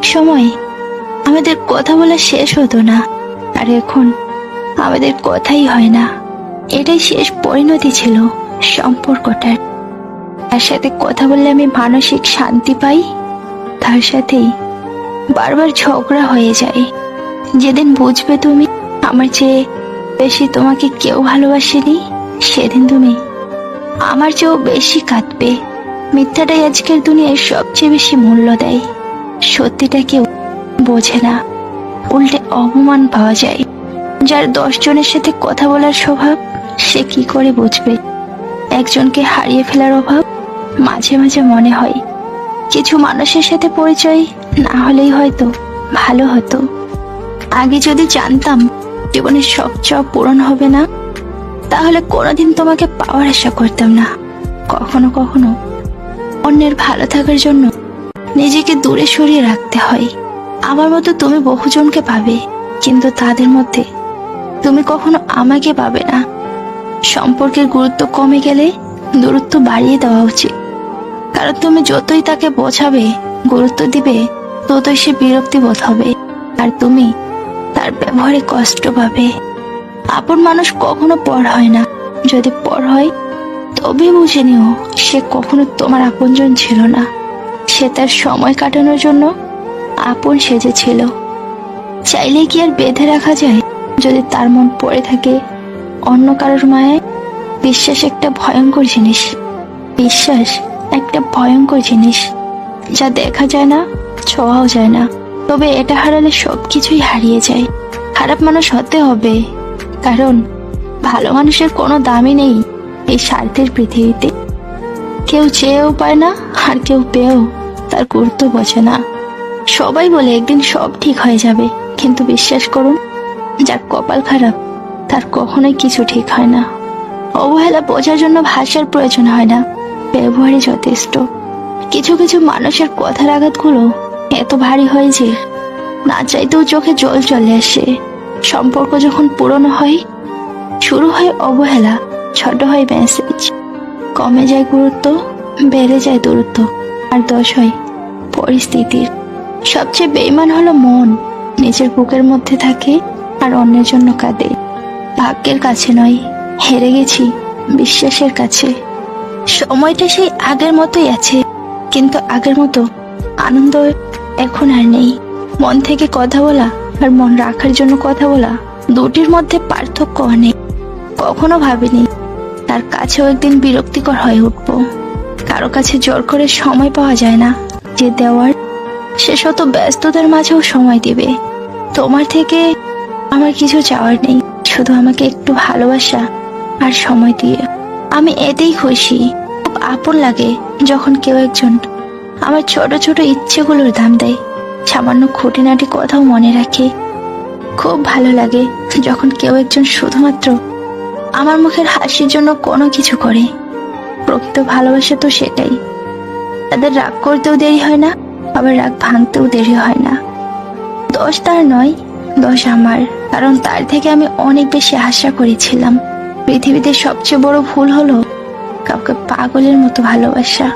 এক সময় আমাদের কথা বলা শেষ হতো না, আর এখন আমাদের কথাই হয় না। এটাই শেষ পরিণতি ছিল সম্পর্কটার। তার সাথে কথা বললে আমি মানসিক শান্তি পাই, তার সাথেই বারবার ঝগড়া হয়ে যায়। যেদিন বুঝবে তুমি আমার চেয়ে বেশি তোমাকে কেউ ভালোবাসেনি, সেদিন তুমি আমার চেয়েও বেশি কাঁদবে। মিথ্যাটাই আজকের দুনিয়ায় সবচেয়ে বেশি মূল্য দেয়। সত্যিটা কেউ বোঝে না, উল্টে অপমান পাওয়া যায়। যার 10 জনের সাথে কথা বলার স্বভাব, সে কি করে বুঝবে একজনকে হারিয়ে ফেলার অভাব? মাঝে মাঝে মনে হয় কিছু মানুষের সাথে পরিচয় না হলেই হয়তো ভালো হতো। আগে যদি জানতাম জীবনের সব চাওয়া পূরণ হবে না, তাহলে কোনোদিন তোমাকে পাওয়ার আশা করতাম না। কখনো কখনো অন্যের ভালো থাকার জন্য নিজেকে দূরে সরিয়ে রাখতে হয়। আমার মতো তুমি বহুজনকে পাবে, কিন্তু তাদের মধ্যে তুমি কখনো আমাকে পাবে না। সম্পর্কের গুরুত্ব কমে গেলে দূরত্ব বাড়িয়ে দেওয়া উচিত, কারণ তুমি যতই তাকে বোঝাবে, গুরুত্ব দিবে, ততই সে বিরক্তি বোধ হবে, আর তুমি তার ব্যবহারে কষ্ট পাবে। আপন মানুষ কখনো পর হয় না। যদি পর হয় তবে বুঝে নিও সে কখনো তোমার আপনজন ছিল না। সে তার সময় কাটানোর জন্য আপন সেজেছিল। চাইলে কি আর বেঁধে রাখা যায় যদি তার মন পড়ে থাকে অন্য কারোর মায়ায়? বিশ্বাস একটা ভয়ঙ্কর জিনিস। বিশ্বাস একটা ভয়ঙ্কর জিনিস, যা দেখা যায় না, ছোঁয়াও যায় না। তবে এটা হারালে সবকিছুই হারিয়ে যায়। খারাপ মানুষ হতে হবে, কারণ ভালো মানুষের কোনো দামই নেই এই স্বার্থের পৃথিবীতে। কেউ চেয়েও পায় না, আর কেউ পেয়েও তার গুরুত্ব বোঝে না। সবাই বলে একদিন সব ঠিক হয়ে যাবে, কিন্তু বিশ্বাস করুন, যার কপাল খারাপ তার কখনোই কিছু ঠিক হয় না। অবহেলা বোঝার জন্য ভাষার প্রয়োজন হয় না, ব্যবহারই যথেষ্ট। কিছু কিছু মানুষের কথার আঘাতগুলো এত ভারী হয় যে না চাইতেও চোখে জল চলে আসে। সম্পর্ক যখন পুরনো হয়, শুরু হয় অবহেলা, ছোট হয় মেসেজ, কমে যায় গুরুত্ব, বেড়ে যায় দূরত্ব, আর দোষ হয় পরিস্থিতির। সবচেয়ে বেঈমান হলো মন, নিজের বুকের মধ্যে থাকে আর অন্যের জন্য কাঁদে। ভাগ্যের কাছে নয়, হেরে গেছি বিশ্বাসের কাছে। সময়টা সেই আগের মতোই আছে, কিন্তু আগের মতো আনন্দ এখন আর নেই। মন থেকে কথা বলা আর মন রাখার জন্য কথা বলা, দুটির মধ্যে পার্থক্য অনেক। কখনো ভাবিনি তার কাছেও একদিন বিরক্তিকর হয়ে উঠবো। কারো কাছে জোর করে সময় পাওয়া যায় না, যে দেওয়ার সে শত ব্যস্ততার মাঝেও সময় দিবে। তোমার থেকে আমার কিছু চাওয়ার নেই, শুধু আমাকে একটু ভালোবাসা আর সময় দিয়ে। আমি এতেই খুশি। খুব আপন লাগে যখন কেউ একজন আমার ছোট ছোট ইচ্ছেগুলোর দাম দেয়, সামান্য খুঁটিনাটি কথাও মনে রাখে। খুব ভালো লাগে যখন কেউ একজন শুধুমাত্র আমার মুখের হাসির জন্য কোনো কিছু করে। প্রকৃত ভালোবাসা তো সেটাই। তাদের রাগ করতেও দেরি হয় না, আবার রাগ ভাঙতেও দেরি হয় না। দোষ তার নয়, দোষ আমার, কারণ তার থেকে আমি অনেক বেশি আশা করেছিলাম। পৃথিবীতে সবচেয়ে বড় ভুল হলো কাউকে পাগলের মতো ভালোবাসা।